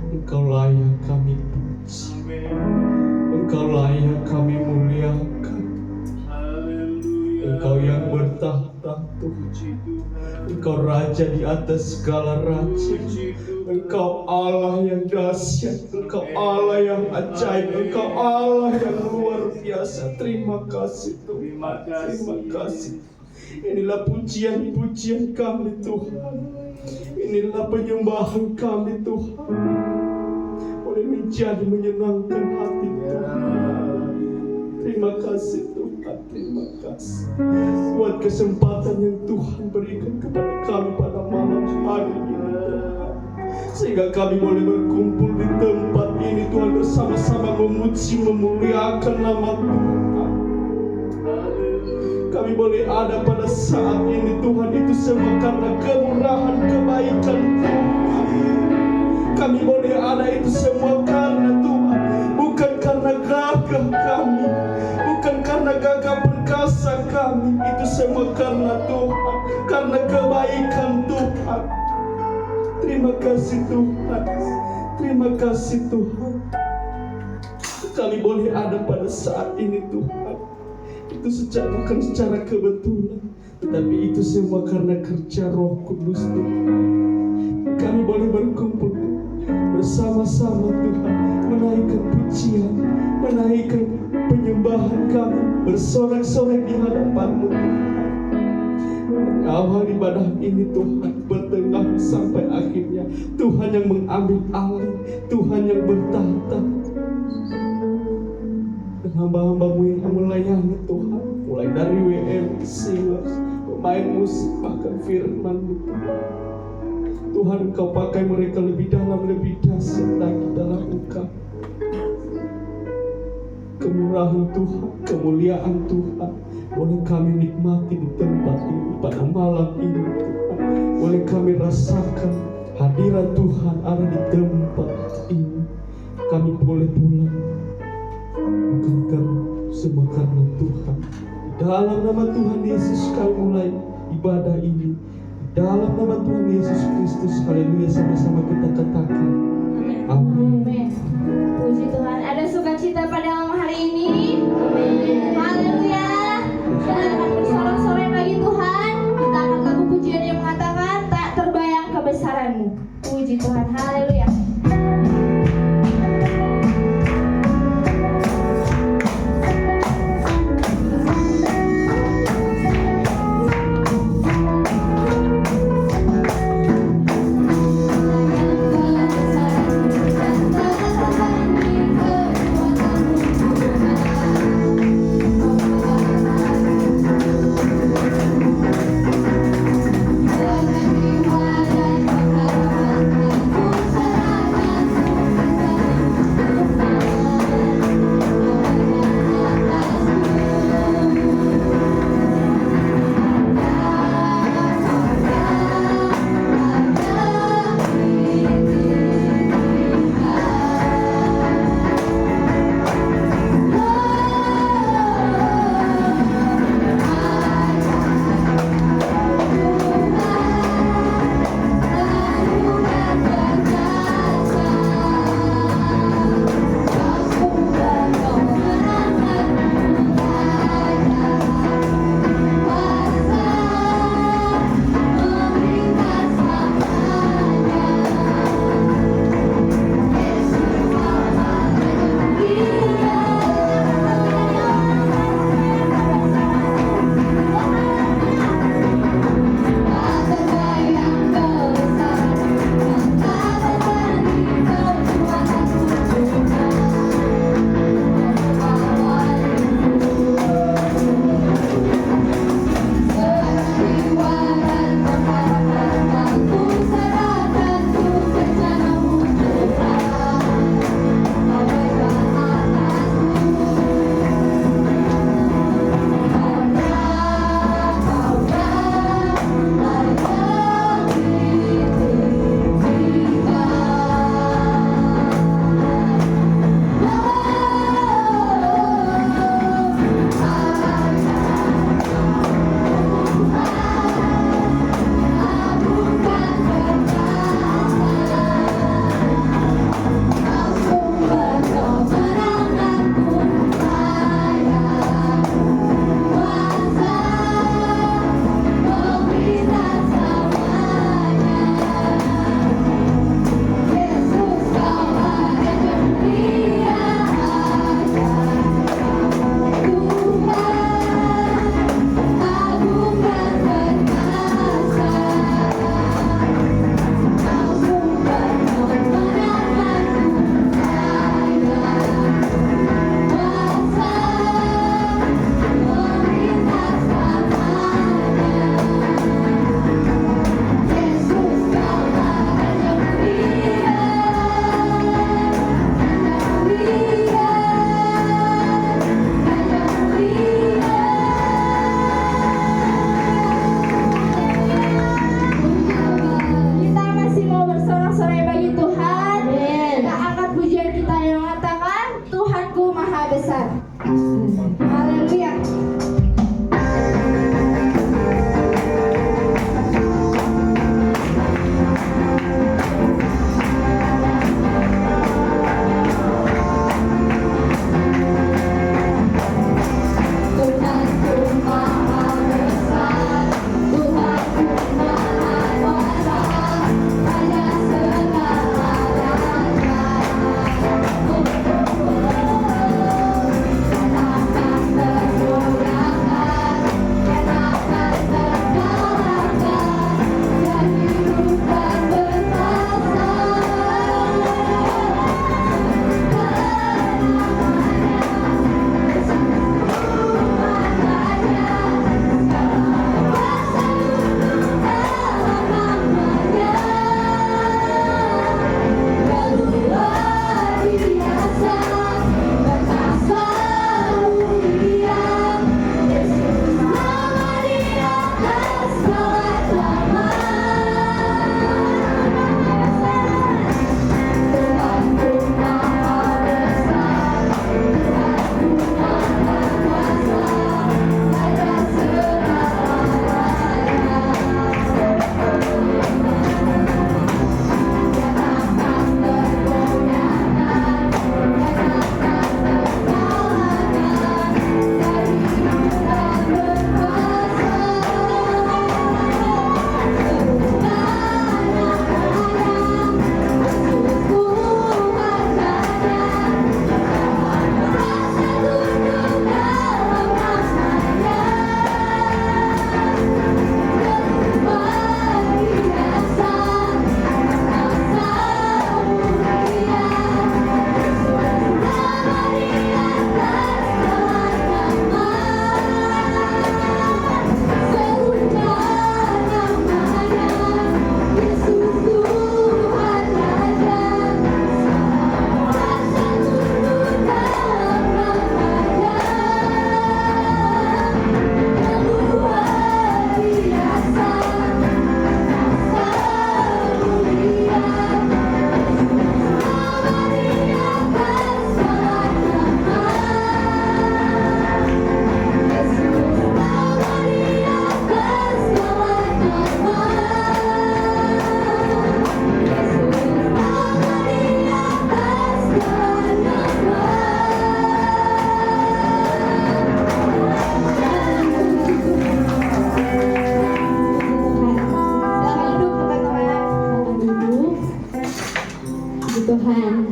Engkau layak kami puji, Engkau layak kami muliakan. Engkau yang bertahta Tuhan, Engkau Raja di atas segala raja. Engkau Allah yang dahsyat, Engkau Allah yang ajaib, Engkau Allah yang luar biasa. Terima kasih Tuhan, terima kasih. Inilah pujian-pujian kami Tuhan, inilah penyembahan kami Tuhan, boleh menjadi menyenangkan hati Tuhan. Terima kasih Tuhan, terima kasih buat kesempatan yang Tuhan berikan kepada kami pada malam hari ini Tuhan, sehingga kami boleh berkumpul di tempat ini Tuhan, bersama-sama memuji memuliakan nama Tuhan. Kami boleh ada pada saat ini Tuhan, itu semua karena kemurahan kebaikan Tuhan. Kami boleh ada itu semua karena Tuhan, bukan karena gagah kami, bukan karena gagah perkasa kami. Itu semua karena Tuhan, karena kebaikan Tuhan. Terima kasih Tuhan, terima kasih Tuhan. Kami boleh ada pada saat ini Tuhan, itu bukan secara kebetulan, tetapi itu semua karena kerja Roh Kudus Tuhan. Kami boleh berkumpul bersama-sama Tuhan, menaikkan pujian, menaikkan penyembahan kami, bersorak-sorai di hadapan-Mu Tuhan. Awal ibadah ini Tuhan, bertengah sampai akhirnya Tuhan yang mengambil alih, Tuhan yang bertahta. Dan hamba-hamba-Mu yang melayani Tuhan, mulai dari WM, singers, pemain musik, bahkan firman-Mu Tuhan, Engkau pakai mereka lebih dalam, lebih dahsyat lagi dalam Engkau. Kemurahan Tuhan, kemuliaan Tuhan, boleh kami nikmati di tempat ini pada malam ini Tuhan. Boleh kami rasakan hadirat Tuhan ada di tempat ini. Kami boleh pulang, bukan karena semua karena Tuhan. Di dalam nama Tuhan Yesus kami mulai ibadah ini. Dalam nama Tuhan Yesus Kristus, haleluya, sama-sama kita katakan amin. Puji Tuhan, ada sukacita pada malam hari ini. Haleluya. Kita akan bersorak-sorai bagi Tuhan. Kita akan lagu pujian yang mengatakan tak terbayang kebesaran-Mu. Puji Tuhan, haleluya. Kebesaran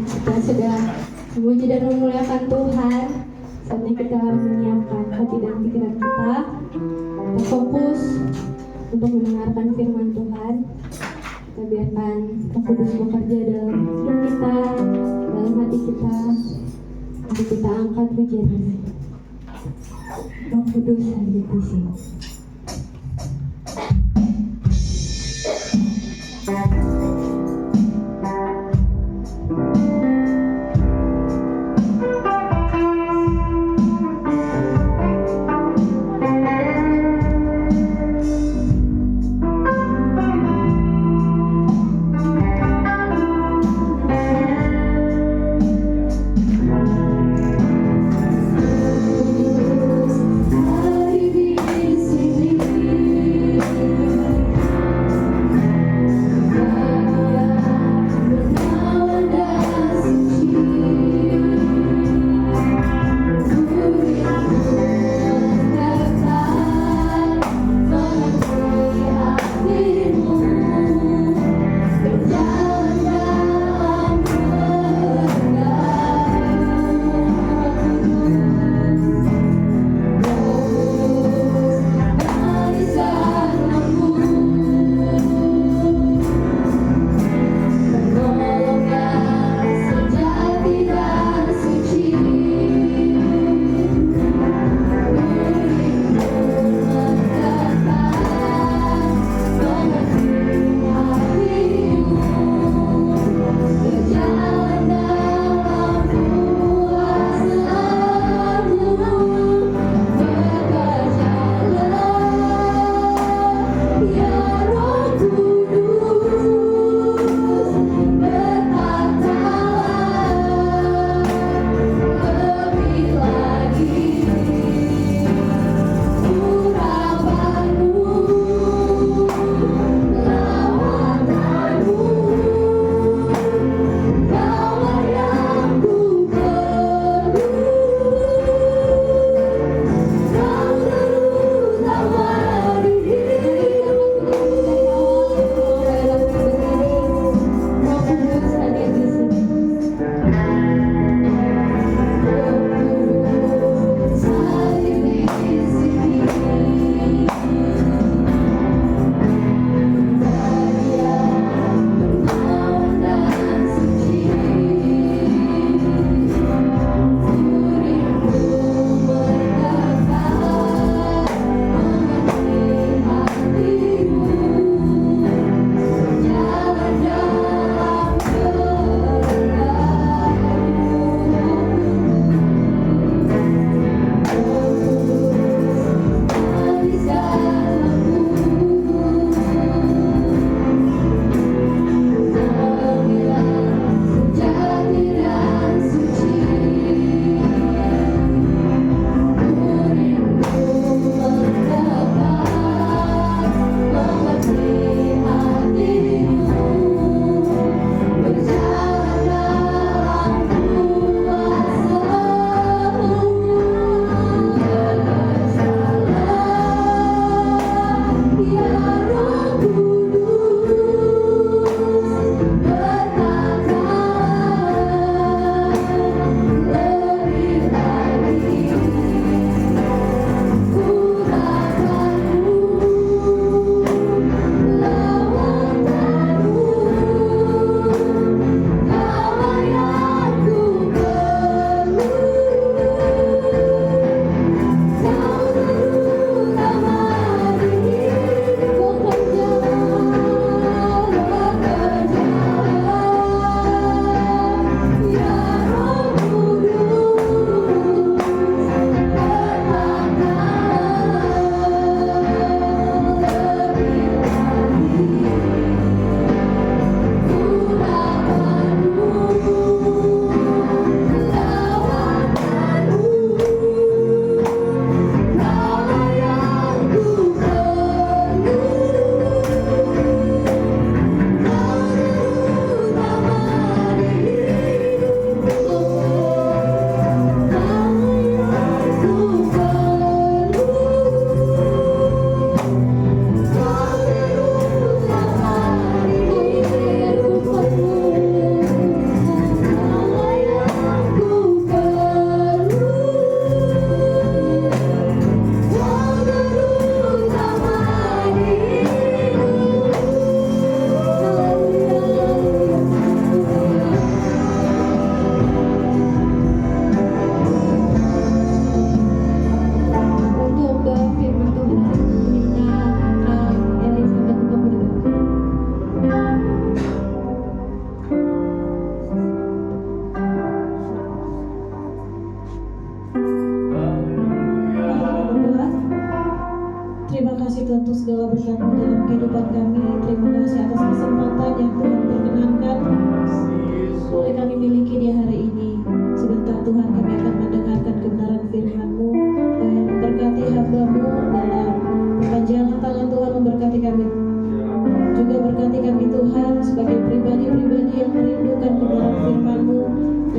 kita sudah memuji dan memuliakan Tuhan, saatnya kita menyiapkan hati dan pikiran kita fokus untuk mendengarkan firman Tuhan. Kita biarkan Roh Kudus bekerja dalam hidup kita, dalam hati kita. Mari kita angkat pujian ini. Roh Kudus hadir di sini. Hari di sini.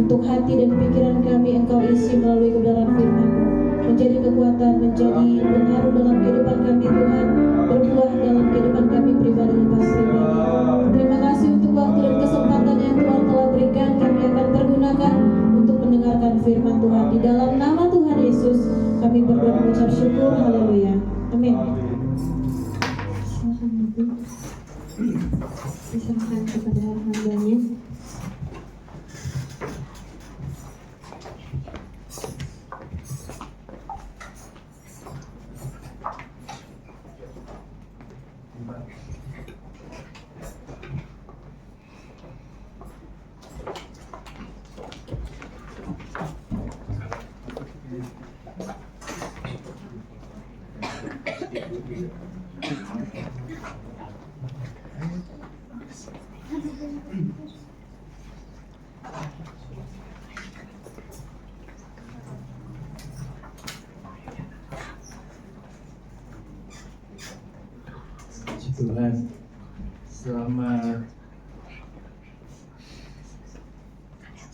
Untuk hati dan pikiran kami Engkau isi melalui kebenaran firman-Mu, menjadi kekuatan, menjadi pengaruh dalam kehidupan kami Tuhan, berbuah dalam kehidupan kami pribadi lepas pribadi. Terima kasih untuk waktu dan kesempatan yang Tuhan telah berikan. Kami akan pergunakan untuk mendengarkan firman Tuhan. Di dalam nama Tuhan Yesus kami berdoa mengucap syukur. Haleluya. Amin. Diserahkan kepada hambanya. Tuhan,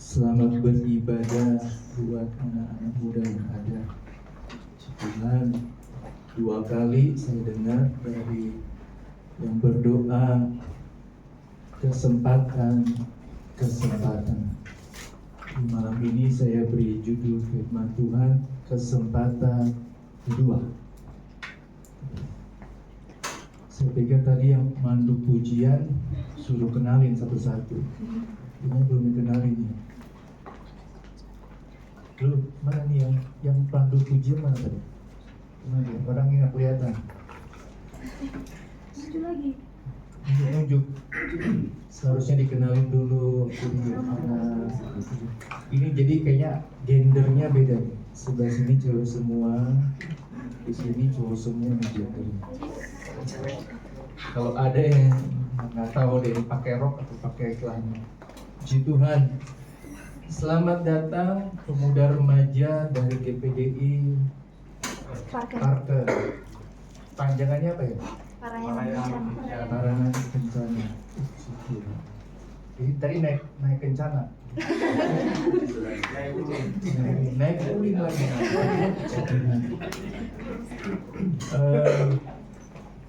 selamat beribadah buat anak-anak muda yang ada. Tuhan, 2 kali saya dengar dari yang berdoa kesempatan. Di malam ini saya beri judul firman Tuhan, kesempatan kedua. Saya pikir tadi yang mandu pujian suruh kenalin satu-satu. Ini belum dikenalin ya. Lu mana nih yang pandu pujian mana tadi? Mana dia? Orangnya nggak kelihatan. Maju lagi. Nunjuk. Seharusnya dikenalin dulu. Ini jadi kayaknya gendernya beda nih. Sebelah sini cewek semua, di sini cowok semua nih gendernya. Kalau ada yang nggak tahu deh pakai rok atau pakai celana. Puji Tuhan. Selamat datang pemuda remaja dari GPDI Parker. Panjangannya apa ya? Parayangan Kencana. Jadi tadi naik Kencana. Naik ulin lagi.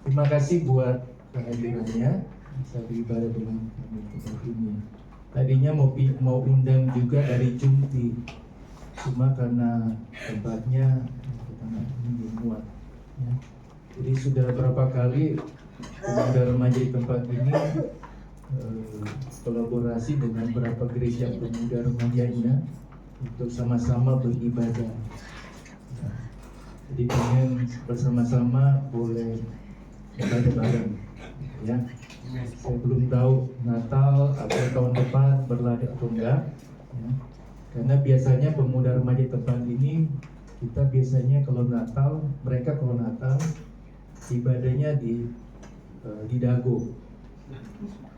Terima kasih buat kehadirannya. Bisa beribadah dalam tempat ini. Tadinya mau undang juga dari Jumti, cuma karena tempatnya ini belum muat. Ya. Jadi sudah berapa kali pemuda remaja di tempat ini kolaborasi dengan beberapa gereja pemuda remajanya untuk sama-sama beribadah. Ya. Jadi pengen bersama-sama boleh ibadah bareng, ya. Saya belum tahu Natal atau tahun depan berlalu atau enggak, ya. Karena biasanya pemuda remaja tempat ini kita biasanya kalau Natal, mereka kalau Natal ibadahnya di Dago.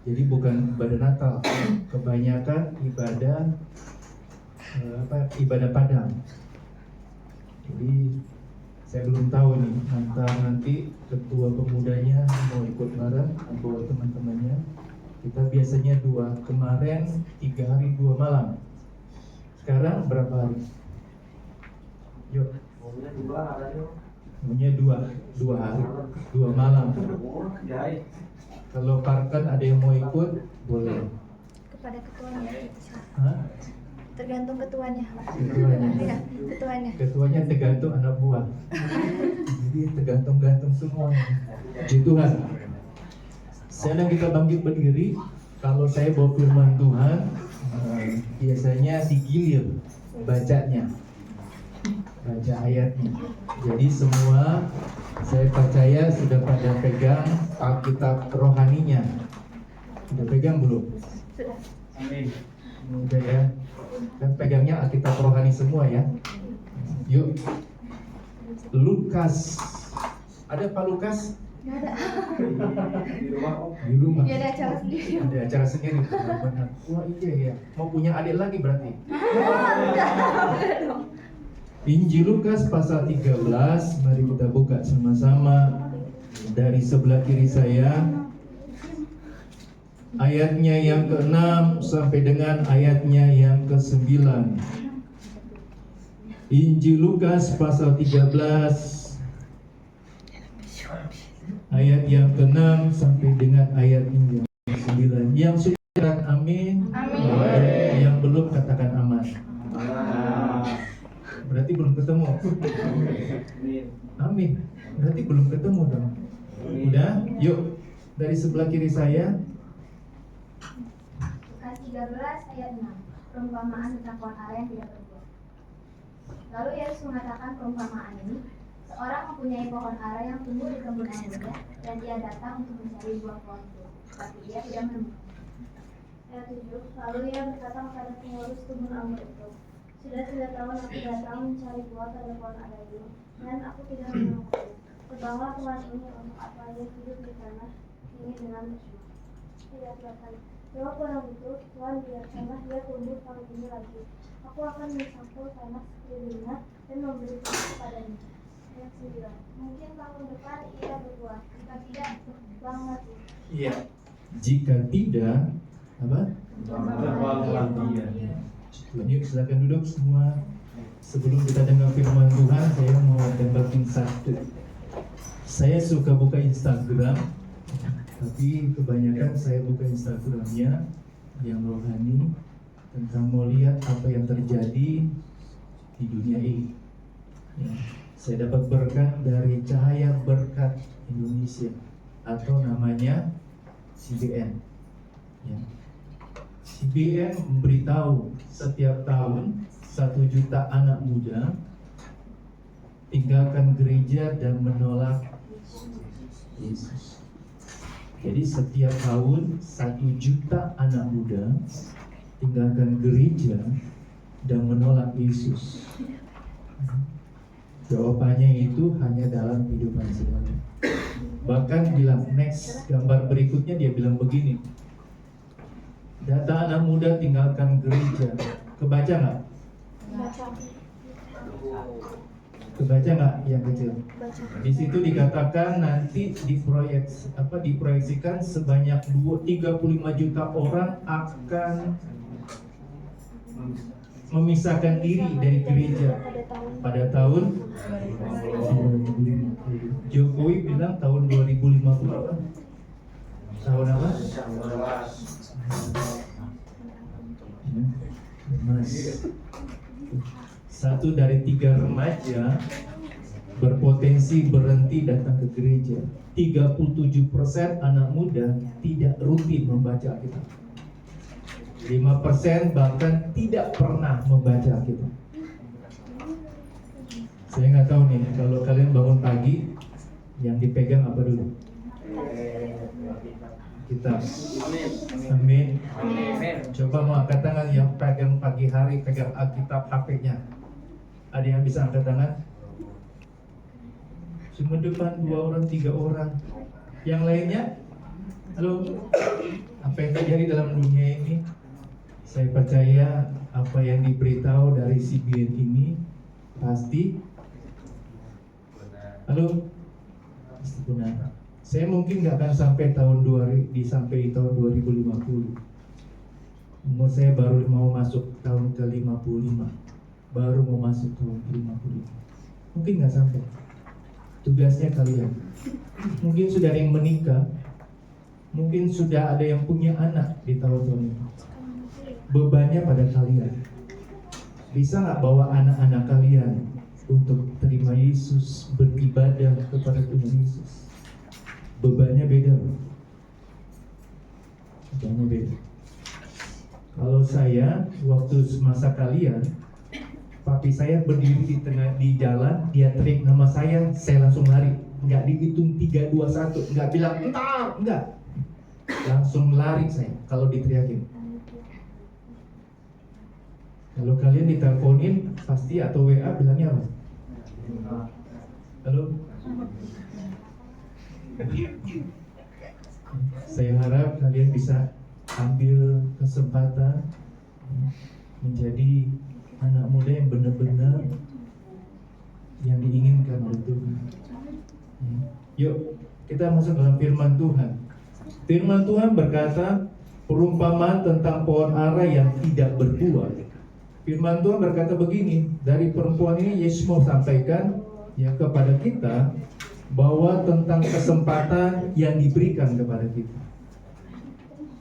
Jadi bukan ibadah Natal, kebanyakan ibadah ibadah Padang. Jadi saya belum tahu nih, nanti ketua pemudanya mau ikut bareng atau teman-temannya. Kita biasanya 2, kemarin 3 hari 2 malam. Sekarang berapa hari? Yuk. Maunya 2 hari, 2 malam. Kalau Parkan ada yang mau ikut, boleh. Kepada ketuanya. Hah? Tergantung ketuanya. Ketuanya tergantung anak buah. Jadi tergantung semua. Puji Tuhan. Sedang kita bangkit berdiri. Kalau saya bawa firman Tuhan, biasanya digilir bacanya, baca ayatnya. Jadi semua saya percaya sudah pada pegang Alkitab rohaninya. Sudah pegang belum? Sudah. Amin. Udah ya. Dan pegangnya Alkitab rohani semua ya. Yuk. Lukas. Ada Pak Lukas? Nggak ada. Di rumah. Dia ada acara sendiri. Ada acara sendiri. Benar. Wah iya ya. Mau punya adik lagi berarti. Injil Lukas pasal 13. Mari kita buka sama-sama dari sebelah kiri saya. ayatnya yang ke-6 sampai dengan ayatnya yang ke-9. Injil Lukas pasal 13 ayat yang ke-6 sampai dengan ayat yang ke-9. Yang sudah katakan amin. Amin. Yang belum katakan aman. Berarti belum ketemu. Amin. Berarti belum ketemu dong. Udah? Yuk, dari sebelah kiri saya. Lukas 13 ayat 6. Perumpamaan tentang pohon ara yang tidak berbuah. Lalu Yesus mengatakan perumpamaan ini. Seorang mempunyai pohon ara yang tumbuh di kebun anggurnya, dan dia datang untuk mencari buah pohon itu, tapi dia tidak menemukan. Ayat 7. Lalu ia berkata kepada pengurus kebun anggur itu, sudah 3 tahun aku datang mencari buah pada pohon ara ini, dan aku tidak menemukan. Terbanglah Tuhan ini untuk apa ia hidup di tanah ini dengan bersama. Tidak kelihatan. Jawab orang itu, Tuhan biarkanlah dia tumbuh tahun ini lagi. Aku akan mencampur tanah sekelilingnya dan memberi buah kepadanya. Ayat 9. Mungkin tahun depan ia berbuah, jika tidak, buang lagi. Iya. Jika tidak, apa? Yuk silakan duduk semua. Sebelum kita dengar firman Tuhan, saya mau tembakin satu. Saya suka buka Instagram, tapi kebanyakan saya buka Instagramnya yang rohani, tentang mau lihat apa yang terjadi di dunia ini. Ya. Saya dapat berkat dari Cahaya Berkat Indonesia atau namanya CBN. Ya. CBN memberitahu setiap tahun 1 juta anak muda tinggalkan gereja dan menolak Yesus. Jadi setiap tahun 1 juta anak muda tinggalkan gereja dan menolak Yesus. Jawabannya itu hanya dalam kehidupan sehari. Bahkan bilang next gambar berikutnya dia bilang begini. Data anak muda tinggalkan gereja. Kebaca nggak? Kebaca nggak yang kecil? Di situ dikatakan nanti diproyeksikan sebanyak 35 juta orang akan memisahkan diri dari gereja pada tahun 2050. Jokowi bilang tahun 2050 apa? Tahun apa? Mas. 1 dari 3 remaja berpotensi berhenti datang ke gereja. 37% anak muda tidak rutin membaca Alkitab. 5% bahkan tidak pernah membaca Alkitab. Saya nggak tahu nih, kalau kalian bangun pagi, yang dipegang apa dulu? Kita. Amin. Coba mau angkat tangan yang pegang pagi hari, pegang Alkitab HP-nya. Ada yang bisa angkat tangan? Cuma depan 2 orang, 3 orang. Yang lainnya? Halo? Apa yang terjadi dalam dunia ini? Saya percaya apa yang diberitahu dari CBN ini pasti halo? Pasti benar. Saya mungkin nggak akan sampai tahun 2050. Umur saya baru mau masuk tahun ke 55. Baru mau masuk tahun ke 55. Mungkin nggak sampai. Tugasnya kalian. Mungkin sudah ada yang menikah. Mungkin sudah ada yang punya anak di tahun-tahun ini. Bebannya pada kalian. Bisa nggak bawa anak-anak kalian untuk terima Yesus, beribadah kepada Tuhan Yesus? Bebannya beda. Bebannya beda. Kalau saya waktu semasa kalian, papi saya berdiri di jalan, dia teriak nama saya langsung lari. Nggak dihitung 3, 2, 1, nggak bilang entar, enggak. Langsung lari saya kalau diteriakin. Kalau kalian diteleponin pasti atau WA bilangnya apa? Halo? Saya harap kalian bisa ambil kesempatan menjadi anak muda yang benar-benar yang diinginkan oleh Tuhan. Yuk, kita masuk dalam firman Tuhan. Firman Tuhan berkata, perumpamaan tentang pohon ara yang tidak berbuah. Firman Tuhan berkata begini, dari perempuan ini Yesus mau sampaikan ya kepada kita bahwa tentang kesempatan yang diberikan kepada kita.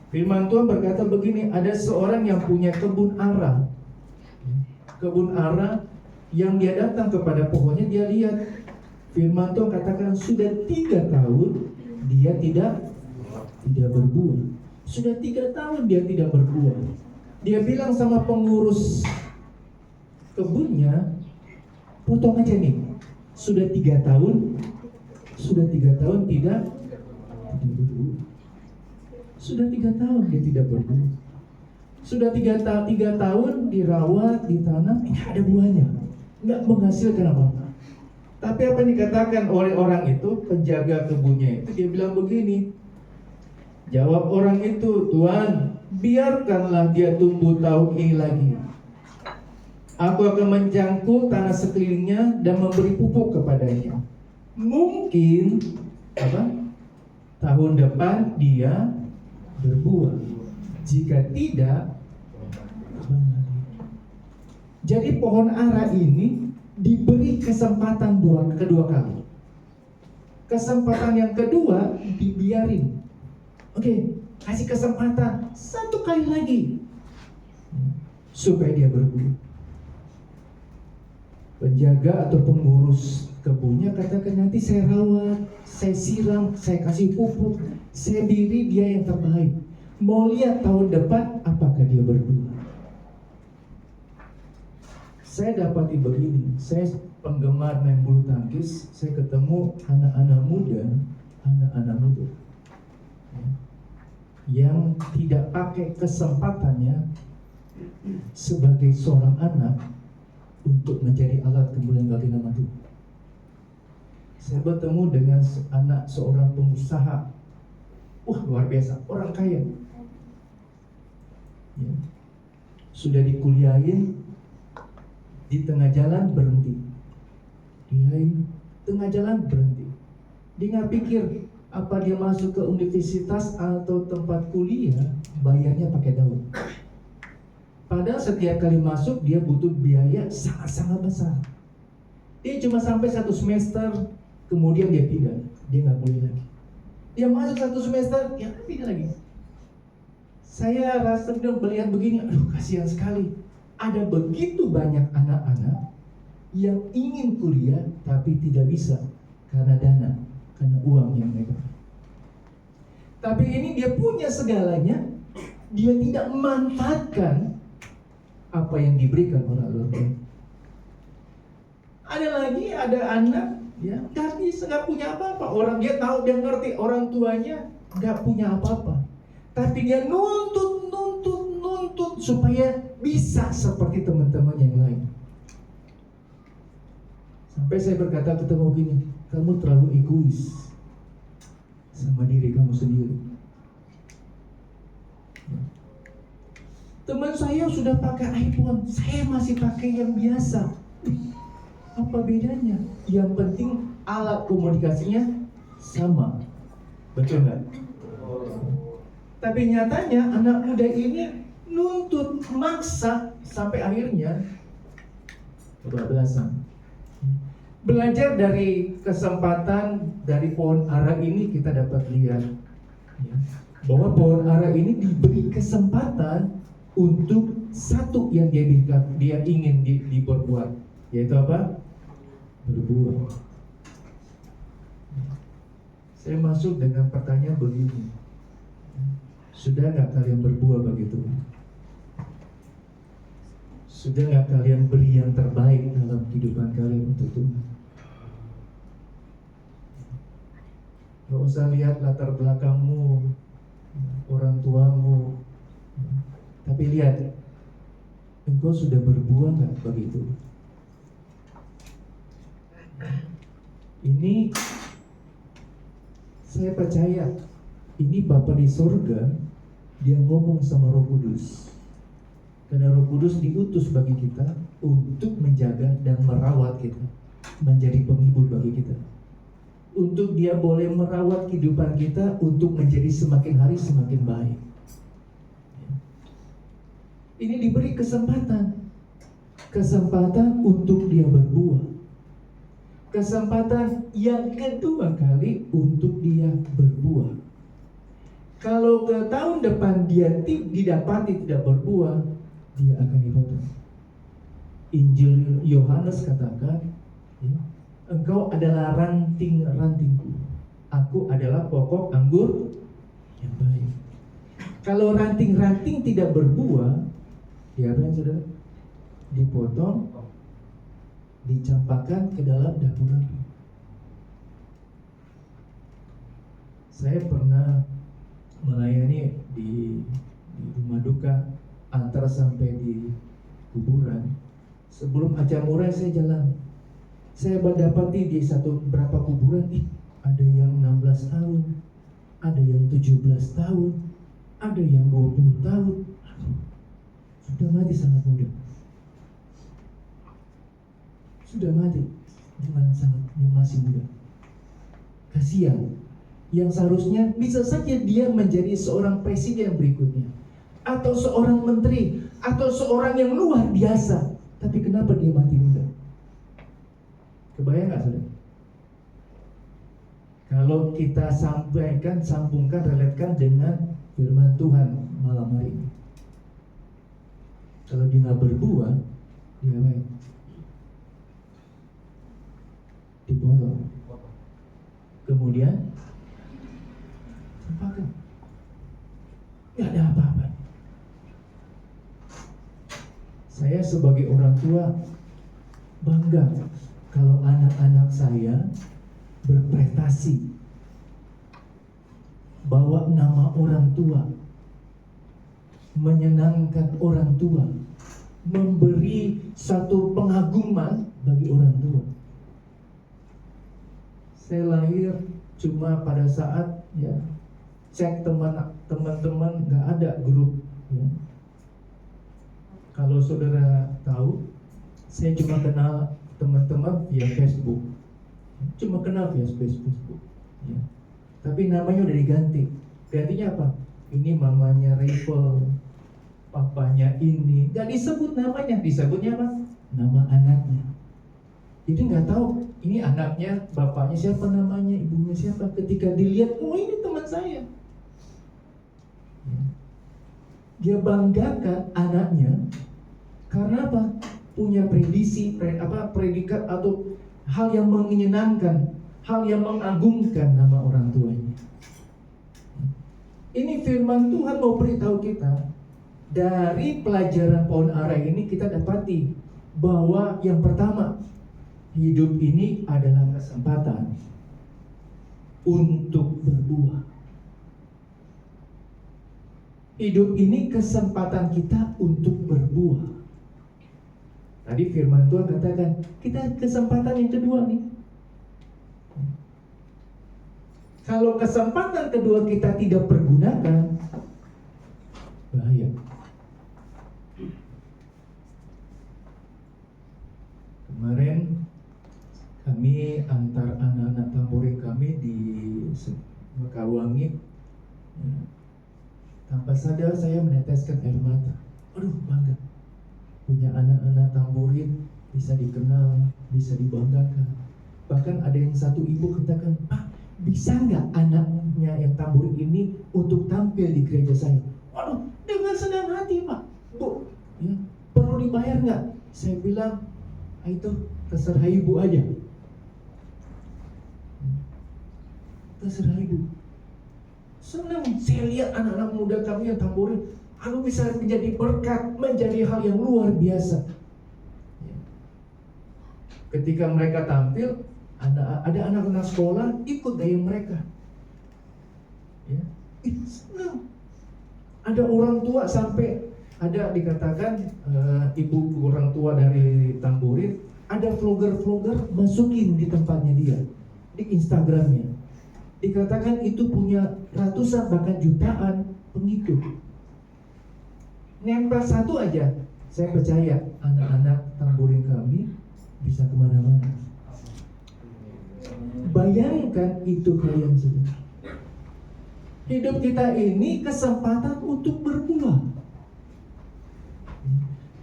Firman Tuhan berkata begini, ada seorang yang punya kebun ara. Kebun ara yang dia datang kepada pohonnya, dia lihat. Firman Tuhan katakan sudah 3 tahun dia tidak berbuah. Sudah 3 tahun dia tidak berbuah. Dia bilang sama pengurus kebunnya, potong aja nih. Sudah 3 tahun tidak berbuah. Sudah 3 tahun dia tidak berbuah. Sudah 3 tahun dirawat, ditanam, tidak ada buahnya, nggak menghasilkan apa-apa. Tapi apa yang dikatakan oleh orang itu, penjaga kebunnya itu, dia bilang begini. Jawab orang itu, Tuhan, biarkanlah dia tumbuh tahun ini lagi. Aku akan mencangkul tanah sekelilingnya dan memberi pupuk kepadanya. Mungkin tahun depan dia berbuah. Jika tidak, jadi pohon ara ini diberi kesempatan kedua kali. Kesempatan yang kedua dibiarin. Oke, kasih kesempatan 1 kali lagi supaya dia berbuah. Penjaga atau pengurus kebunnya katakan, nanti saya rawat, saya siram, saya kasih pupuk, saya beri dia yang terbaik. Mau lihat tahun depan apakah dia berbuah. Saya dapati begini, saya penggemar main bulu tangkis, saya ketemu anak-anak muda yang tidak pakai kesempatannya sebagai seorang anak untuk menjadi alat kemuliaan bagi nama Tuhan. Saya bertemu dengan anak seorang pengusaha, luar biasa, orang kaya, ya. Sudah dikuliahin, di tengah jalan berhenti. Tengah jalan berhenti. Dia nggak pikir apa dia masuk ke universitas atau tempat kuliah bayarnya pakai daun. Padahal setiap kali masuk dia butuh biaya sangat-sangat besar. Dia cuma sampai 1 semester, kemudian dia pindah, dia nggak kuliah lagi. Dia masuk 1 semester, dia pindah lagi. Saya rasa melihat begini, aduh kasihan sekali. Ada begitu banyak anak-anak yang ingin kuliah tapi tidak bisa karena dana, karena uang yang mereka. Tapi ini dia punya segalanya, dia tidak memanfaatkan apa yang diberikan oleh Allah. Ada anak, ya, nggak bisa, nggak punya apa-apa. Orang dia tahu, dia ngerti orang tuanya nggak punya apa-apa, tapi dia nuntut supaya bisa seperti teman-teman yang lain. Sampai saya berkata ketemu gini, kamu terlalu egois sama diri kamu sendiri. Teman saya sudah pakai iPhone, saya masih pakai yang biasa. Apa bedanya? Yang penting alat komunikasinya sama. Betul nggak? Tapi nyatanya anak muda ini nuntut, maksa, sampai akhirnya kebablasan. Belajar dari kesempatan dari pohon ara ini, kita dapat lihat bahwa pohon ara ini diberi kesempatan untuk satu yang dia ingin diperbuat, yaitu apa? Berbuah. Saya masuk dengan pertanyaan begini, sudah nggak kalian berbuah bagi Tuhan? Sudah nggak kalian beri yang terbaik dalam kehidupan kalian untuk Tuhan? Gak usah lihat latar belakangmu, orang tuamu, tapi lihat, engkau sudah berbuah nggak bagi Tuhan? Ini saya percaya, ini Bapa di surga, dia ngomong sama Roh Kudus. Karena Roh Kudus diutus bagi kita untuk menjaga dan merawat kita, menjadi penghibur bagi kita. Untuk dia boleh merawat kehidupan kita untuk menjadi semakin hari semakin baik. Ini diberi kesempatan untuk dia berbuah. Kesempatan yang kedua kali untuk dia berbuah. Kalau ke tahun depan dia didapati tidak berbuah, dia akan dipotong. Injil Yohanes katakan, ya, engkau adalah ranting-rantingku, aku adalah pokok anggur yang baik. Kalau ranting-ranting tidak berbuah, diapain saudara? Dipotong, dicampakkan ke dalam dapur api. Saya pernah melayani di rumah duka, antar sampai di kuburan. Sebelum acara murai saya jalan, saya mendapati di berapa kuburan, ada yang 16 tahun, ada yang 17 tahun, ada yang 20 tahun. Sudah mati sangat muda. Sudah mati dengan sangat yang masih muda. Kasihan. Yang seharusnya bisa saja dia menjadi seorang presiden berikutnya, atau seorang menteri, atau seorang yang luar biasa. Tapi kenapa dia mati muda? Kebayang gak saudara? Kalau kita sambungkan, relatekan dengan firman Tuhan malam hari ini. Kalau dia gak berbuah, dia baik. Dipotong. Kemudian campakkan. Gak ada apa-apa. Saya sebagai orang tua bangga kalau anak-anak saya berprestasi, bawa nama orang tua, menyenangkan orang tua, memberi satu pengaguman bagi orang tua. Saya lahir cuma pada saat ya cek teman-teman nggak ada grup ya. Kalau saudara tahu, saya cuma kenal teman-teman via Facebook, cuma kenal via Facebook ya. Tapi namanya udah diganti. Gantinya apa? Ini mamanya Rifle, papanya ini, gak disebut namanya, disebutnya apa? Nama anaknya. Jadi nggak tahu ini anaknya, bapaknya siapa namanya, ibunya siapa. Ketika dilihat, oh ini teman saya. Dia banggakan anaknya karena apa? Punya predikat atau hal yang menyenangkan, hal yang mengagungkan nama orang tuanya. Ini firman Tuhan mau beritahu kita. Dari pelajaran pohon ara ini kita dapati bahwa yang pertama, hidup ini adalah kesempatan untuk berbuah. Hidup ini kesempatan kita untuk berbuah. Tadi firman Tuhan katakan, kita kesempatan yang kedua nih. Kalau kesempatan kedua kita tidak pergunakan, bahaya. Kemarin kami antar anak-anak tamborin kami di Mekarwangi. Tanpa sadar saya meneteskan air mata. Aduh, bangga punya anak-anak tamborin, bisa dikenal, bisa dibanggakan. Bahkan ada yang satu ibu katakan, Pak, bisa nggak anaknya yang tamborin ini untuk tampil di gereja saya? Waduh, dengan senang hati Pak. Bu, ya, perlu dibayar nggak? Saya bilang, itu terserah ibu aja. Terserah ibu. Senang saya lihat anak-anak muda kami yang tamborin, bisa menjadi berkat, menjadi hal yang luar biasa. Ketika mereka tampil, ada anak-anak sekolah ikut gaya mereka. Ya, senang. Ada orang tua sampai ada dikatakan ibu orang tua dari tamborin, ada vlogger masukin di tempatnya dia, di Instagramnya. Dikatakan itu punya ratusan bahkan jutaan pengikut. Nempel satu aja, saya percaya anak-anak tamborin kami bisa kemana-mana. Bayangkan itu kalian semua. Hidup kita ini kesempatan untuk berbuah.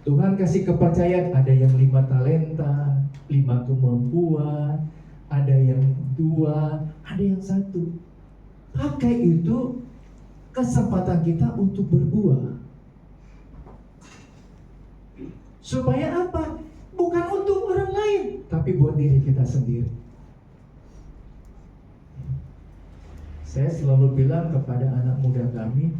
Tuhan kasih kepercayaan, ada yang 5 talenta, 5 kemampuan, ada yang 2, ada yang 1. Pakai itu kesempatan kita untuk berbuah. Supaya apa? Bukan untuk orang lain, tapi buat diri kita sendiri. Saya selalu bilang kepada anak muda kami,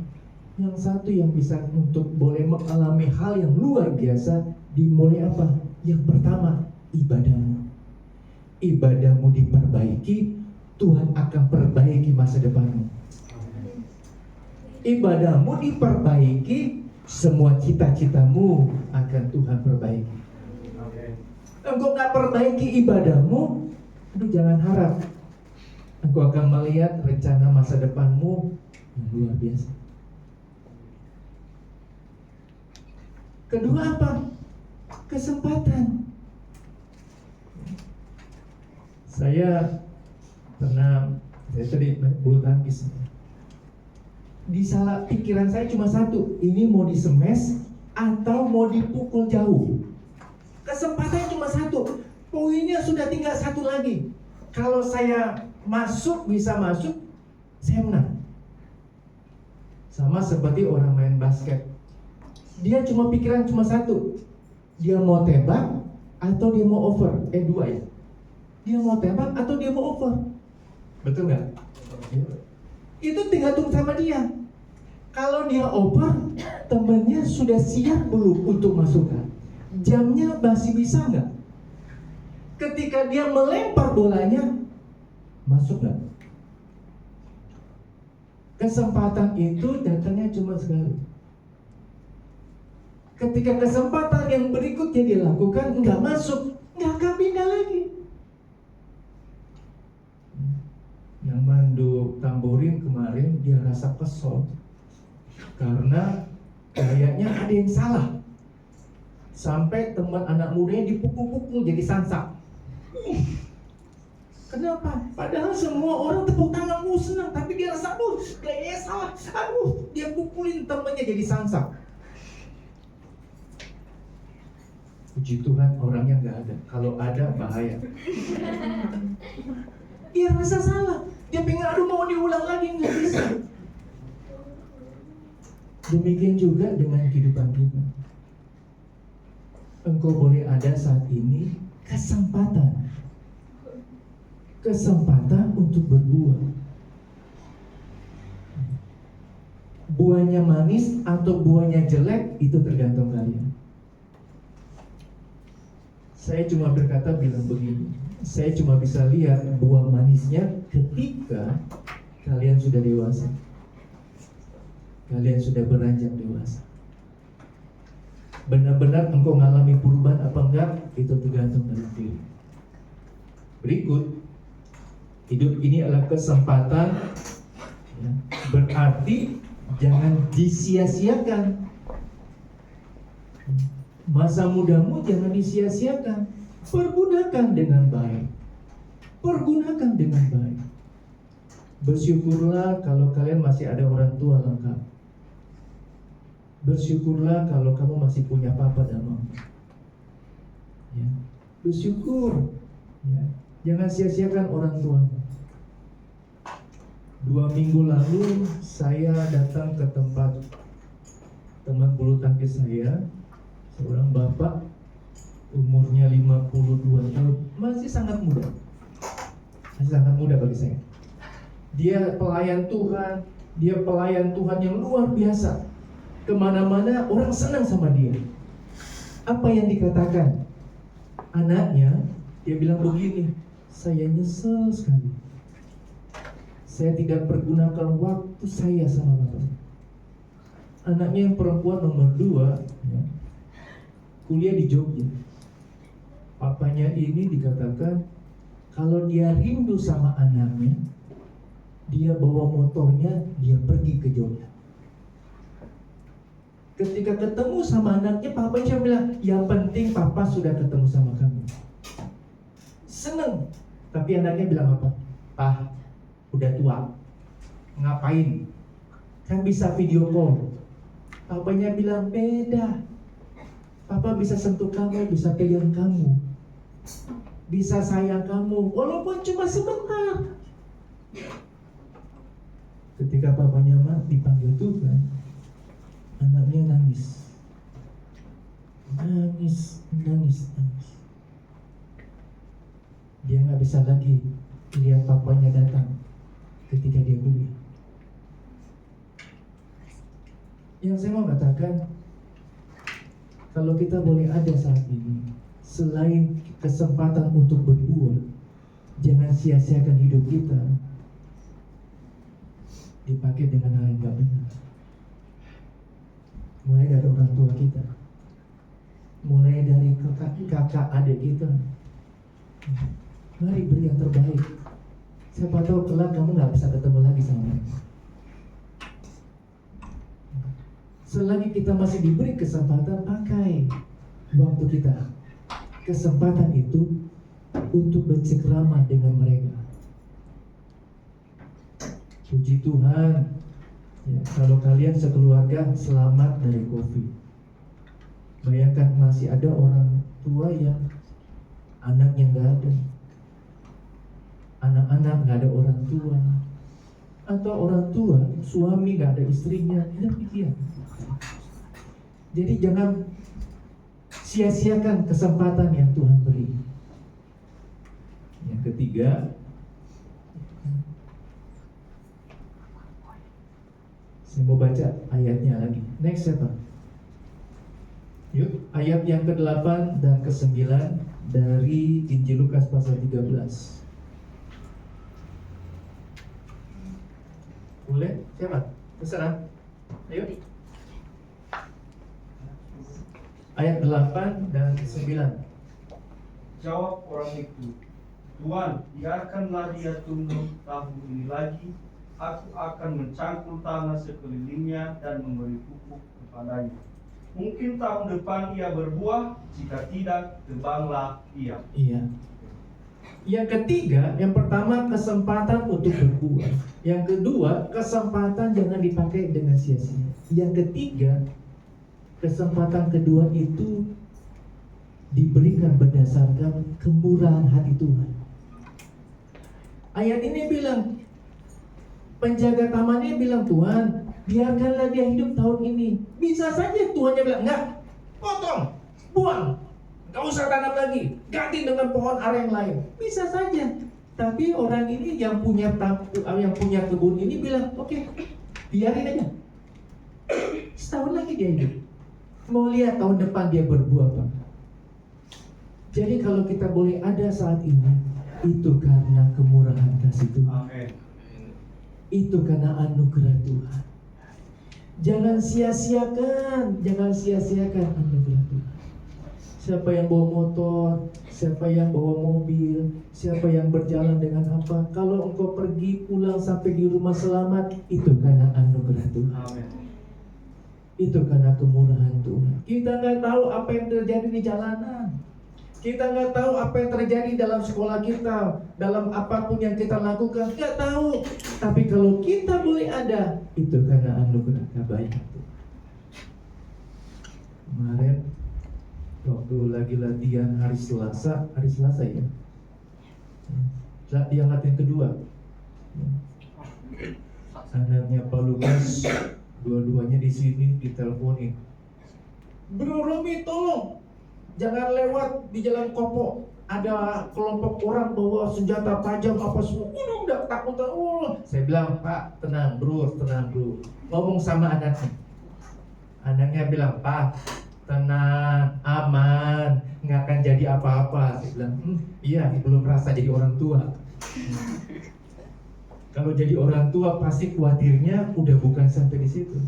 yang satu yang bisa untuk boleh mengalami hal yang luar biasa, dimulai apa? Yang pertama, ibadahmu. Ibadahmu diperbaiki, Tuhan akan perbaiki masa depanmu. Ibadahmu diperbaiki, semua cita-citamu akan Tuhan perbaiki. Engkau gak perbaiki ibadahmu, aduh jangan harap engkau akan melihat rencana masa depanmu yang luar biasa. Kedua apa? Kesempatan. Saya tadi bulu tangkis. Di salah pikiran saya cuma satu, ini mau disemes atau mau dipukul jauh. Kesempatannya cuma satu, poinnya sudah tinggal 1 lagi. Kalau saya bisa masuk, saya menang. Sama seperti orang main basket. Dia cuma pikiran cuma satu, dia mau tembak atau dia mau over. 2 ya. Dia mau tembak atau dia mau over. Betul nggak? Itu tergantung sama dia. Kalau dia over, temennya sudah siap belum untuk masukkan? Jamnya masih bisa nggak? Ketika dia melempar bolanya, masuk nggak? Kesempatan itu datangnya cuma sekali. Ketika kesempatan yang berikutnya dilakukan nggak masuk, nggak akan pindah lagi. Yang mandu tamborin kemarin dia rasa kesel karena kayaknya ada yang salah. Sampai teman anak mudanya dipukul-pukul jadi sansak. Kenapa? Padahal semua orang tepuk tangan, senang, tapi dia rasa kayaknya salah. Dia pukulin temannya jadi sansak. Puji Tuhan orangnya nggak ada. Kalau ada bahaya. Dia rasa salah. Dia pengen mau diulang lagi, nggak bisa. Demikian juga dengan kehidupan kita. Engkau boleh ada saat ini kesempatan untuk berbuah. Buahnya manis atau buahnya jelek itu tergantung kalian. Saya cuma bilang begini, saya cuma bisa lihat buah manisnya ketika kalian sudah dewasa. Kalian sudah beranjak dewasa. Benar-benar engkau mengalami perubahan apa enggak, itu tergantung dari diri. Berikut, hidup ini adalah kesempatan, ya, berarti jangan disia-siakan. Masa mudamu jangan disia-siakan. Pergunakan dengan baik. Bersyukurlah kalau kalian masih ada orang tua lengkap. Bersyukurlah kalau kamu masih punya papa dan mama. Ya. Bersyukur. Ya. Jangan sia-siakan orang tuamu. 2 minggu lalu saya datang ke tempat teman bulu tangkis saya, seorang bapak umurnya 52 tahun, masih sangat muda bagi saya. Dia pelayan Tuhan yang luar biasa. Kemana-mana orang senang sama dia. Apa yang dikatakan anaknya, dia bilang begini, saya nyesel sekali, saya tidak pergunakan waktu saya sama bapak. Anaknya yang perempuan nomor 2, ya, kuliah di Jogja. Papanya ini dikatakan kalau dia rindu sama anaknya, dia bawa motornya, dia pergi ke Jogja. Ketika ketemu sama anaknya, papanya bilang, yang penting papa sudah ketemu sama kamu. Seneng. Tapi anaknya bilang apa? Pak, udah tua, ngapain? Kan bisa video call. Papanya bilang, beda. Papa bisa sentuh kamu, bisa pegang kamu, bisa sayang kamu, walaupun cuma sebentar. Ketika papanya dipanggil Tuhan, anaknya nangis. Dia nggak bisa lagi lihat papanya datang ketika dia kuliah. Yang saya mau katakan, kalau kita boleh ada saat ini, selain kesempatan untuk berbuah, jangan sia-siakan hidup kita dipakai dengan hal yang gak benar. Mulai dari orang tua kita, mulai dari kakak adik kita. Mari beri yang terbaik. Siapa tahu kelak kamu gak bisa ketemu lagi sama mereka. Selagi kita masih diberi kesempatan, pakai waktu kita, kesempatan itu untuk bercengkrama dengan mereka. Puji Tuhan, ya, kalau kalian sekeluarga selamat dari COVID. Bayangkan masih ada orang tua yang anaknya nggak ada, anak-anak nggak ada orang tua, atau orang tua suami nggak ada istrinya. Demikian. Jadi jangan sia-siakan kesempatan yang Tuhan beri. Yang ketiga, saya mau baca ayatnya lagi. Next siapa? Yuk, ayat yang ke-8 dan ke-9 dari Injil Lukas pasal 13. Boleh? Siapa? Terserah. Ayo. Ayat 8 dan 9. Jawab orang itu, Tuhan, biarkanlah dia tunggu tahun ini lagi. Aku akan mencangkul tanah sekelilingnya dan memberi pupuk kepadanya. Mungkin tahun depan ia berbuah, jika tidak, tebanglah ia. Iya. Yang ketiga, yang pertama kesempatan untuk berbuah. Yang kedua, kesempatan jangan dipakai dengan sia-sia. Yang ketiga, kesempatan kedua itu diberikan berdasarkan kemurahan hati Tuhan. Ayat ini bilang, penjaga tamannya bilang, Tuhan, biarkanlah dia hidup tahun ini. Bisa saja Tuhannya bilang, enggak, potong, buang, gak usah tanam lagi, ganti dengan pohon ara yang lain. Bisa saja. Tapi orang ini yang punya kebun ini bilang, oke, biarin aja. Setahun lagi dia hidup. Mau lihat tahun depan dia berbuah apa. Jadi kalau kita boleh ada saat ini, itu karena kemurahan kasih Tuhan. Amin. Itu karena anugerah Tuhan. Jangan sia-siakan anugerah Tuhan. Siapa yang bawa motor, siapa yang bawa mobil, siapa yang berjalan dengan apa, kalau engkau pergi pulang sampai di rumah selamat, itu karena anugerah Tuhan. Amin. Itu karena kemurahan Tuhan. Kita nggak tahu apa yang terjadi di jalanan. Kita nggak tahu apa yang terjadi dalam sekolah kita, dalam apapun yang kita lakukan, nggak tahu. Tapi kalau kita boleh ada, itu karena anugerah kebaikan Tuhan. Kemarin waktu lagi latihan hari Selasa ya. Yang latihan kedua, anaknya Pak Lukas, dua-duanya di sini diteleponin. Bro Romi, tolong jangan lewat di jalan Kopo. Ada kelompok orang bawa senjata tajam apa semua. Udah takut. Saya bilang, Pak, tenang bro. Ngomong sama anaknya. Anaknya bilang, Pak, tenang, aman, nggak akan jadi apa-apa. Saya bilang, iya, belum merasa jadi orang tua. Kalau jadi orang tua pasti khawatirnya udah bukan sampai di situ.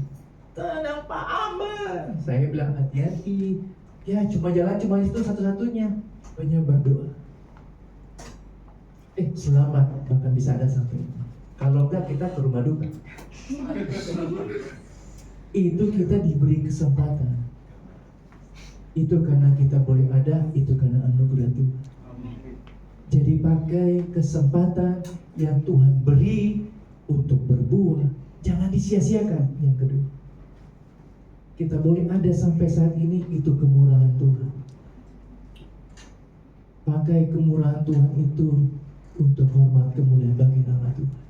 Tenang Pak, aman. Saya bilang hati-hati. Ya cuma jalan cuma itu satu-satunya. Banyak berdoa. Selamat, bahkan bisa ada sampai itu. Kalau enggak kita ke rumah duka. Itu kita diberi kesempatan. Itu karena kita boleh ada, itu karena anugerah Tuhan. Jadi pakai kesempatan yang Tuhan beri untuk berbuah, jangan disia-siakan. Yang kedua, kita boleh ada sampai saat ini, itu kemurahan Tuhan. Pakai kemurahan Tuhan itu untuk hormat kemuliaan bagi nama Tuhan.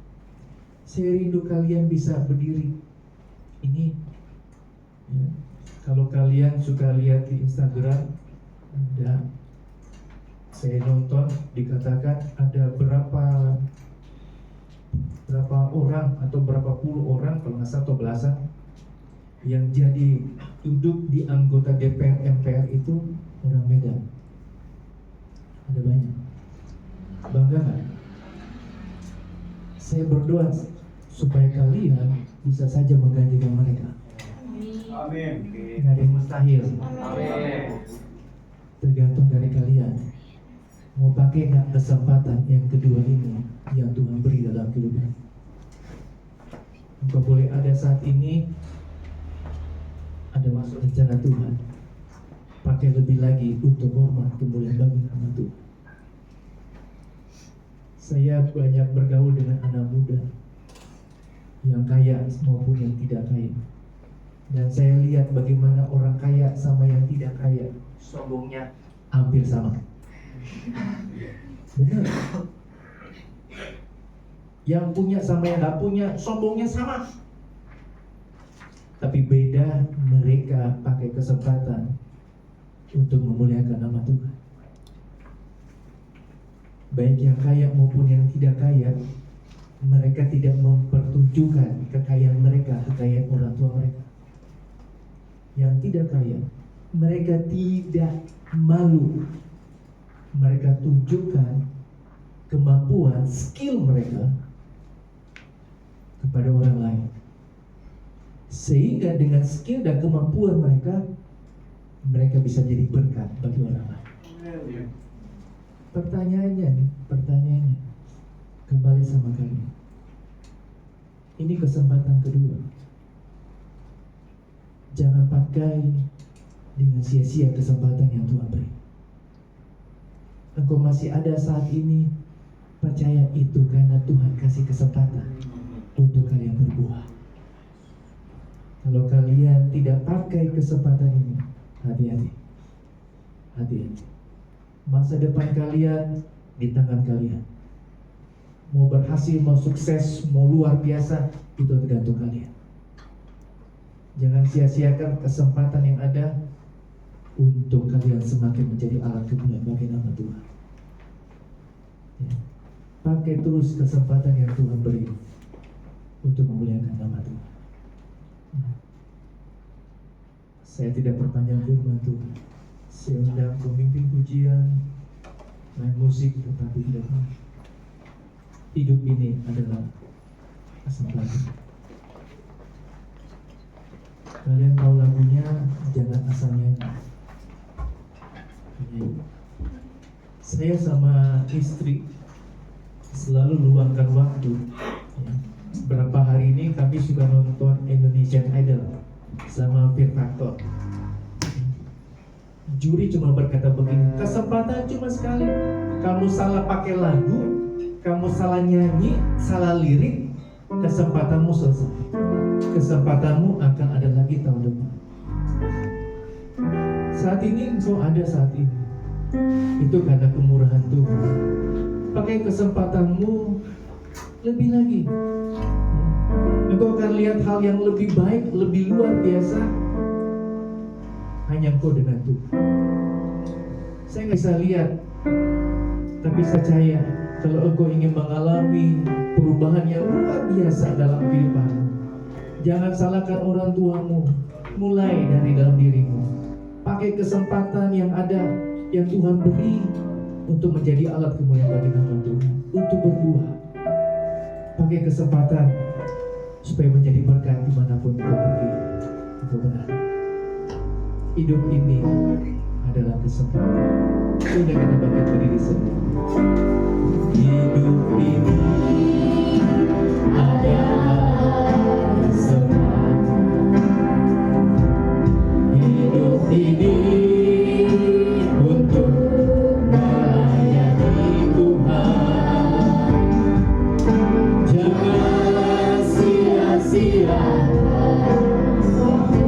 Saya rindu kalian bisa berdiri. Ini ya, kalau kalian suka lihat di Instagram, ada, saya nonton, dikatakan ada berapa orang atau berapa puluh orang, kalau nggak salah atau belasan, yang jadi duduk di anggota DPR MPR itu orang Medan. Ada banyak. Bangga nggak? Saya berdoa supaya kalian bisa saja menggantikan mereka. Amin. Nggak ada yang mustahil. Amin. Tergantung dari kalian. Mau pakai nggak kesempatan yang kedua ini yang Tuhan beri dalam kehidupan. Engkau boleh ada saat ini, ada masuk rencana Tuhan. Pakai lebih lagi untuk hormat kemuliaan bagi nama Tuhan. Saya banyak bergaul dengan anak muda yang kaya maupun yang tidak kaya. Dan saya lihat bagaimana orang kaya sama yang tidak kaya sombongnya hampir sama. Benar. Yang punya sama yang gak punya sombongnya sama. Tapi beda, mereka pakai kesempatan untuk memuliakan nama Tuhan. Baik yang kaya maupun yang tidak kaya, mereka tidak mempertunjukkan kekayaan mereka, kekayaan orang tua mereka. Yang tidak kaya, mereka tidak malu. Mereka tunjukkan kemampuan, skill mereka kepada orang lain. Sehingga dengan skill dan kemampuan mereka, mereka bisa jadi berkat bagi orang lain. Pertanyaannya, kembali sama kalian. Ini kesempatan kedua. Jangan pakai dengan sia-sia kesempatan yang Tuhan beri. Engkau masih ada saat ini, percaya itu karena Tuhan kasih kesempatan untuk kalian berbuah. Kalau kalian tidak pakai kesempatan ini, hati-hati. Hati-hati. Masa depan kalian di tangan kalian. Mau berhasil, mau sukses, mau luar biasa, itu tergantung kalian. Jangan sia-siakan kesempatan yang ada untuk kalian semakin menjadi alat kemuliaan bagi nama Tuhan. Ya. Pakai terus kesempatan yang Tuhan beri untuk memuliakan nama Tuhan. Ya. Saya tidak perpanjang firman Tuhan. Saya undang pemimpin pujian, main musik, tetapi tidak mau. Hidup ini adalah kesempatan. Kalian tahu lagunya, jangan asal nyanyi. Saya sama istri selalu luangkan waktu. Ya. Berapa hari ini kami suka nonton Indonesian Idol sama Fear Factor. Juri cuma berkata begini, kesempatan cuma sekali. Kamu salah pakai lagu, kamu salah nyanyi, salah lirik, kesempatanmu selesai. Kesempatanmu akan ada lagi tahun depan. Saat ini engkau ada saat ini. Itu karena kemurahan Tuhan. Pakai kesempatanmu lebih lagi. Engkau akan lihat hal yang lebih baik, lebih luar biasa. Hanya engkau dengan Tuhan. Saya nggak bisa lihat, tapi saya percaya kalau engkau ingin mengalami perubahan yang luar biasa dalam kehidupanmu, jangan salahkan orang tuamu. Mulai dari dalam dirimu. Pakai kesempatan yang ada, yang Tuhan beri untuk menjadi alat kemuliaan bagi nama Tuhan, untuk berbuah. Pakai kesempatan supaya menjadi berkat dimanapun engkau pergi, engkau berada. Hidup ini adalah kesempatan. Sudah kita bangkit berdiri sendiri. Hidup ini adalah kesempatan. Hidup ini untuk melayani Tuhan. Jangan sia-sia waktu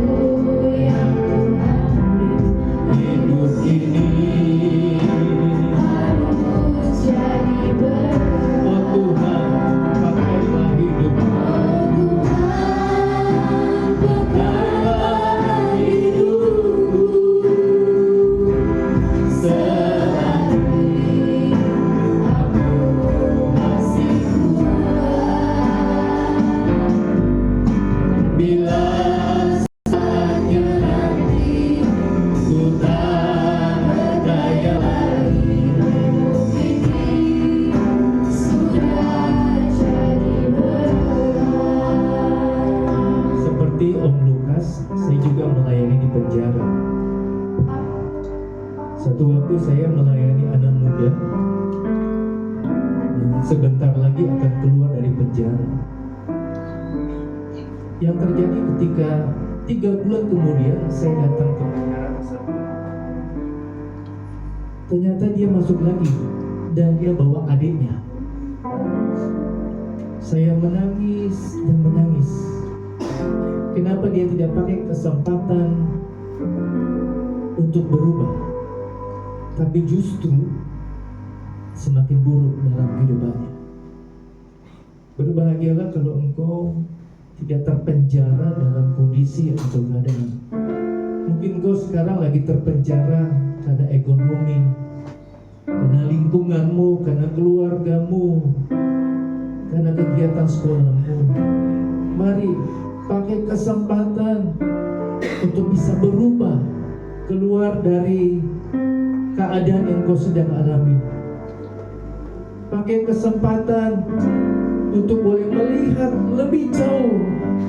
sewaktu saya melayani anak muda yang sebentar lagi akan keluar dari penjara. Yang terjadi ketika 3 bulan kemudian saya datang ke penjara tersebut. Ternyata dia masuk lagi dan dia bawa adiknya. Saya menangis dan menangis. Kenapa dia tidak pakai kesempatan untuk berubah, tapi justru semakin buruk dalam kehidupannya. Berbahagialah kalau engkau tidak terpenjara dalam kondisi atau keadaan. Mungkin engkau sekarang lagi terpenjara karena ekonomi, karena lingkunganmu, karena keluargamu, karena kegiatan sekolahmu. Mari pakai kesempatan untuk bisa berubah, keluar dari keadaan yang kau sedang alami. Pakai kesempatan untuk boleh melihat lebih jauh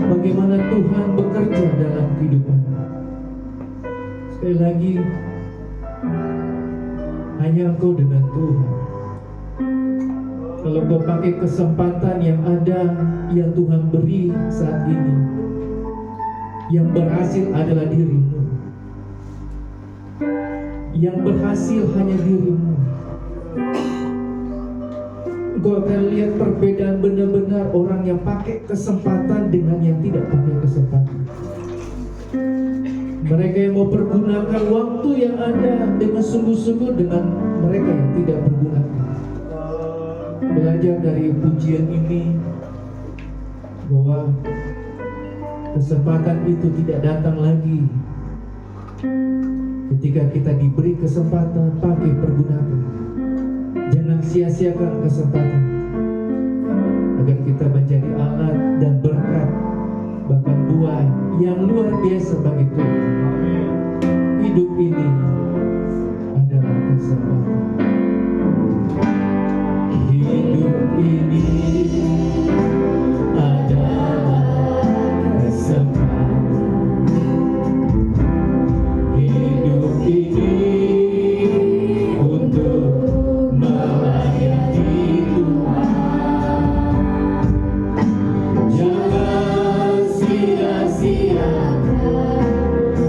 bagaimana Tuhan bekerja dalam kehidupan. Sekali lagi, hanya engkau dengan Tuhan. Kalau kau pakai kesempatan yang ada, yang Tuhan beri saat ini, yang berhasil adalah dirimu. Yang berhasil hanya dirimu. Engkau akan lihat perbedaan benar-benar orang yang pakai kesempatan dengan yang tidak pakai kesempatan. Mereka yang mau pergunakan waktu yang ada dengan sungguh-sungguh dengan mereka yang tidak bergunakan. Belajar dari pujian ini bahwa kesempatan itu tidak datang lagi. Ketika kita diberi kesempatan, pakai, pergunakan. Jangan sia-siakan kesempatan agar kita menjadi alat dan berkat, bahkan buah yang luar biasa bagi Tuhan. Hidup ini adalah kesempatan. Hidup ini adalah kesempatan. Hidup ini untuk melayani Tuhan. Jangan sia-siakan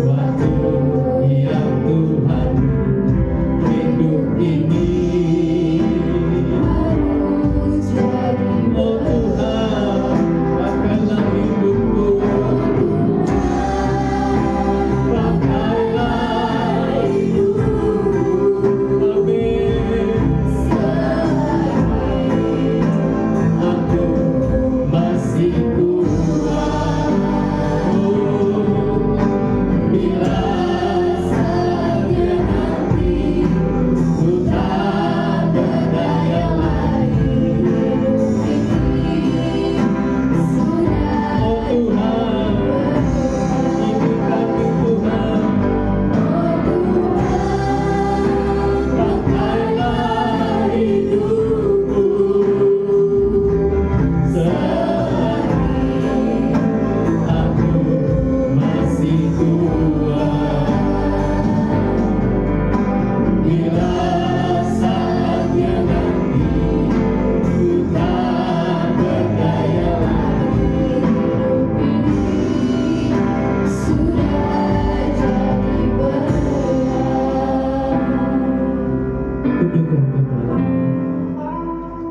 waktu yang Tuhan beri. Hidup ini harus jadi, oh Tuhan, pakailah hidupku. Pakailah hidupku. Amin. Aku masih kuat. Oh, bila saatnya nanti ku tak berdaya lagi. Oh Tuhan, ini kami Tuhan. Pakailah hidupku selagi aku masih kuat. Bila saatnya nanti ku tak berdaya lagi. Sudah jadi tundukkan kepala.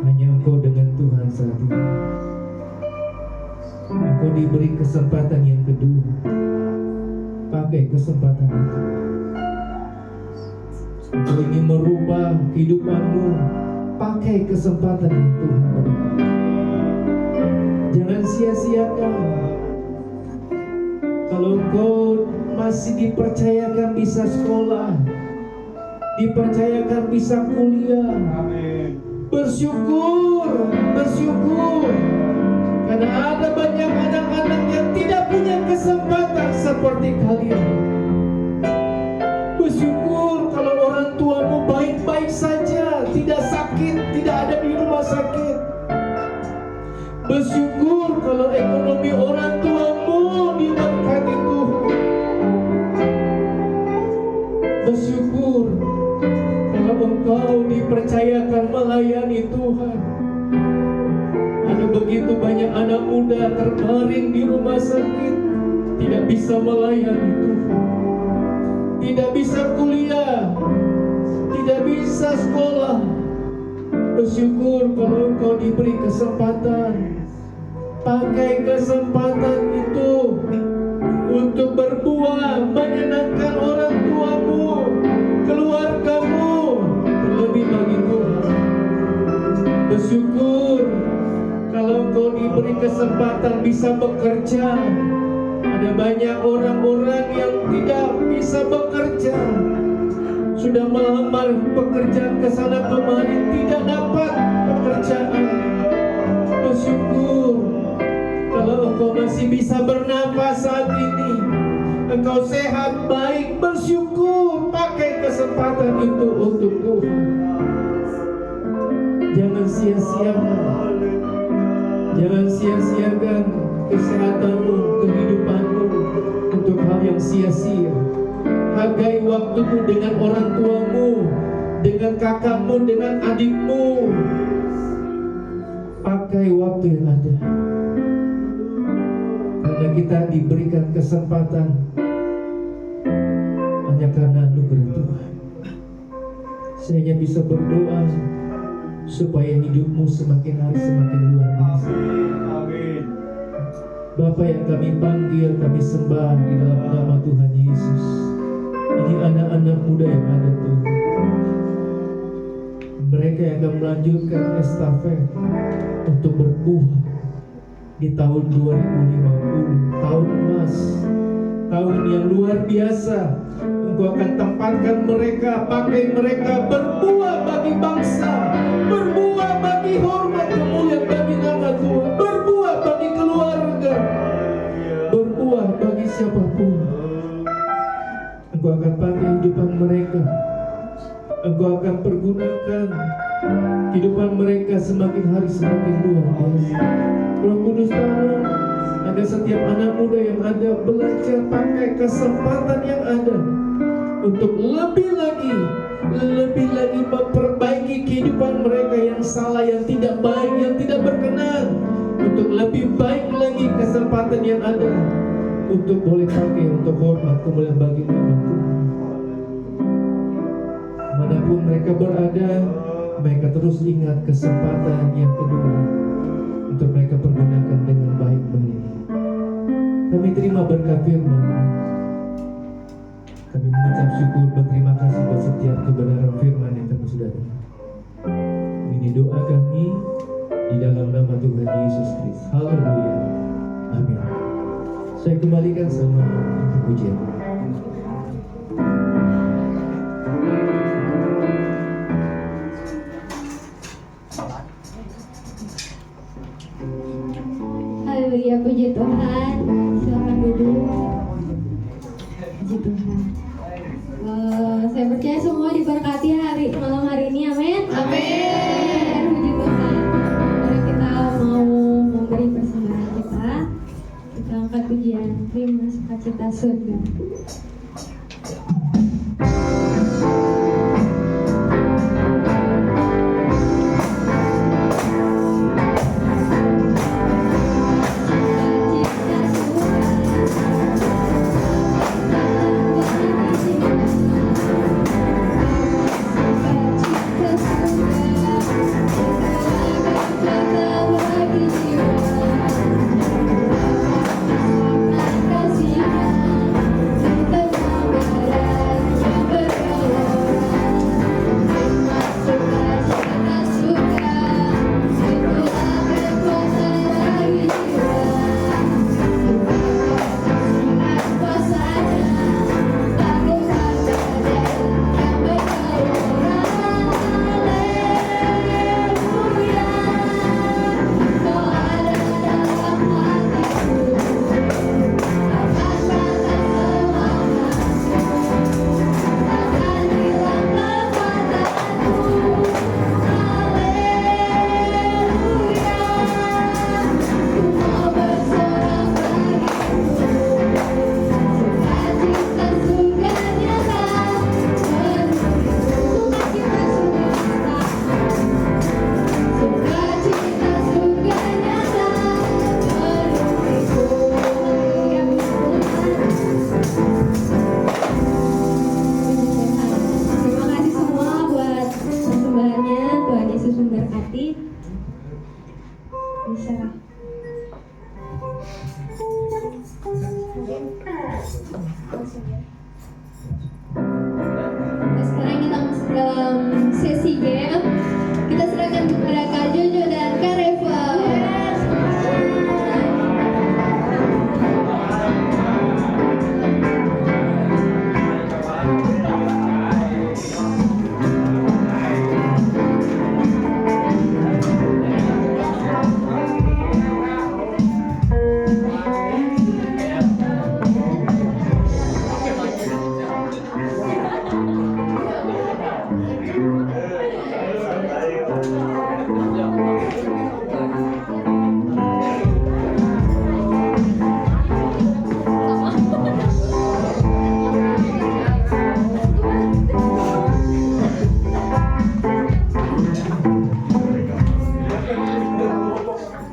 Hanya engkau dengan Tuhan saat ini. Engkau diberi kesempatan yang kedua. Pakai kesempatan itu. Engkau ingin merubah kehidupanmu. Pakai kesempatan yang Tuhan beri. Jangan sia-siakan. Kalau engkau masih dipercayakan bisa sekolah, dipercayakan bisa kuliah, bersyukur, bersyukur. Karena ada banyak anak-anak yang tidak punya kesempatan seperti kalian. Bersyukur kalau orang tuamu baik-baik saja, tidak sakit, tidak ada di rumah sakit. Bersyukur kalau ekonomi orang tuamu diberkati Tuhan. Bersyukur dipercayakan melayani Tuhan. Ada begitu banyak anak muda terbaring di rumah sakit, tidak bisa melayani Tuhan, tidak bisa kuliah, tidak bisa sekolah. Bersyukur kalau engkau diberi kesempatan. Pakai kesempatan itu untuk berbuah, menyenangkan orang tuamu, keluargamu, terlebih bagi Tuhan. Bersyukur kalau engkau diberi kesempatan bisa bekerja. Ada banyak orang-orang yang tidak bisa bekerja, sudah melamar pekerjaan ke sana kemari, tidak dapat pekerjaan. Bersyukur kalau engkau masih bisa bernafas saat ini, engkau sehat baik. Bersyukur, pakai kesempatan itu untuk Tuhan. Jangan sia-siakan, jangan sia-siakan kesehatanmu, kehidupanmu untuk hal yang sia-sia. Hargai waktumu dengan orang tuamu, dengan kakakmu, dengan adikmu. Pakai waktu yang ada, karena kita diberikan kesempatan hanya karena anugerah Tuhan. Saya hanya bisa berdoa supaya hidupmu semakin hari semakin luar biasa. Amin. Bapa yang kami panggil, kami sembah di dalam nama Tuhan Yesus. Ini anak-anak muda yang ada Tuhan. Mereka yang akan melanjutkan estafet untuk berbuah di tahun 2050, tahun emas, tahun yang luar biasa. Engkau akan tempatkan mereka, pakai mereka berbuah bagi bangsa, berbuah bagi hormat kemuliaan bagi nama Tuhan, berbuah bagi keluarga, berbuah bagi siapapun. Engkau akan pakai kehidupan mereka, Engkau akan pergunakan kehidupan mereka semakin hari semakin luar biasa. Roh Kudus tolong ada setiap anak muda yang ada belajar pakai kesempatan yang ada untuk lebih lagi memperbaiki kehidupan mereka yang salah, yang tidak baik, yang tidak berkenan, untuk lebih baik lagi. Kesempatan yang ada untuk boleh pakai untuk hormat kemuliaan bagi nama Tuhan. Manapun mereka berada, mereka terus ingat kesempatan yang kedua untuk mereka pergunakan dengan baik-baik. Kami terima berkat firman. Kami mengucap syukur, berterima kasih buat setiap kebenaran firman yang kami sudah dengar. Ini doa kami di dalam nama Tuhan Yesus Kristus. Haleluya. Amin. Saya kembalikan sama pujian. Haleluya, puji Tuhan. Silakan duduk. Puji Tuhan. Saya percaya semua diberkati malam hari ini. Amin. Amin. Puji Tuhan. Mari kita mau memberi persembahan kita. Kita angkat pujian Terima Sukacita Surga. Kasih doanya. Tuhan Yesus memberkati. Bisa. Nah, sekarang kita masuk dalam sesi game. Kita serahkan kepada Kak Jojo dan Kak Reva.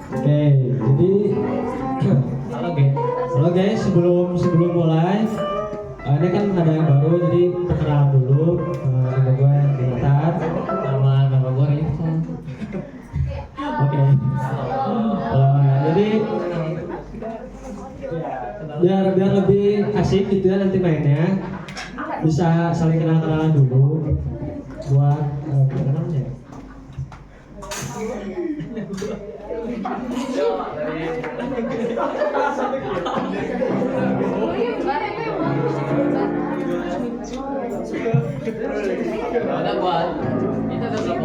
Oke, jadi halo guys, sebelum mulai, ini kan ada yang baru, jadi perkenalan dulu. Nama gue Jonathan, nama gue Rifan. Oke, jadi biar lebih asik gitu ya nanti mainnya, bisa saling kenalan dulu buat perkenalannya. Ada buat kita tetap